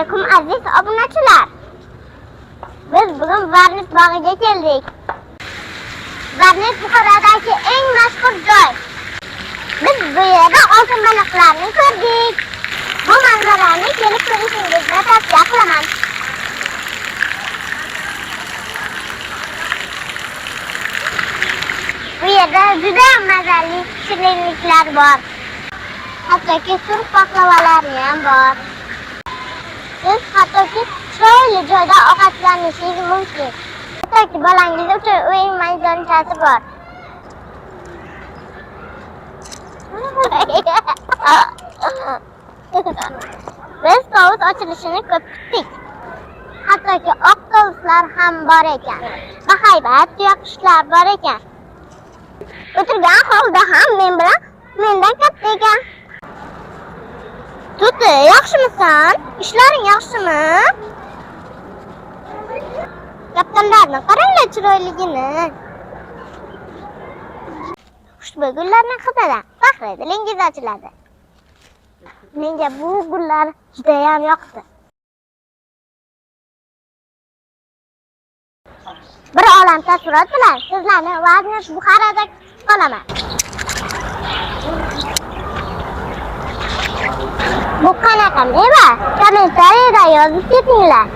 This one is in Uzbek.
alaykum aziz obunachilar. Biz bugun Varnet bog'iga keldik. Varnet Buxorodagi eng mashhur joy. Biz bu yerda oltin baliqlarni ko'rdik. Bu manzarani kelib ko'rishingizni tavsiya qilaman. Bu yerda juda mazali shirinliklar bor. Hattoki surf baklavalar ham bor. Siz hattoki chiroyli joyda ovqatlanishingiz mumkin. Hattoki bolangiz uchun o'yin maydonchasi bor. Biz tovus ochilishini ko'p kutdik. Hattoki oq tovuslar ham bor ekan. Bahaybat tuyaqushlar bor ekan. O'tirgan holda ham mendan katta ekan. Tuti, yaxshimisan? Ishlaring yaxshimi? Kaptanlarni qaranglar chiroyligini. Xushbo'y gullarning hididan faxri dilingiz ochiladi. Menga bu gullar juda ham yoqdi. Bir olam taassurot bilan sizlarni Varnet Buxoroda kutib qolaman. Bu qanaqa meva? Kommentariyada yozib ketinglar.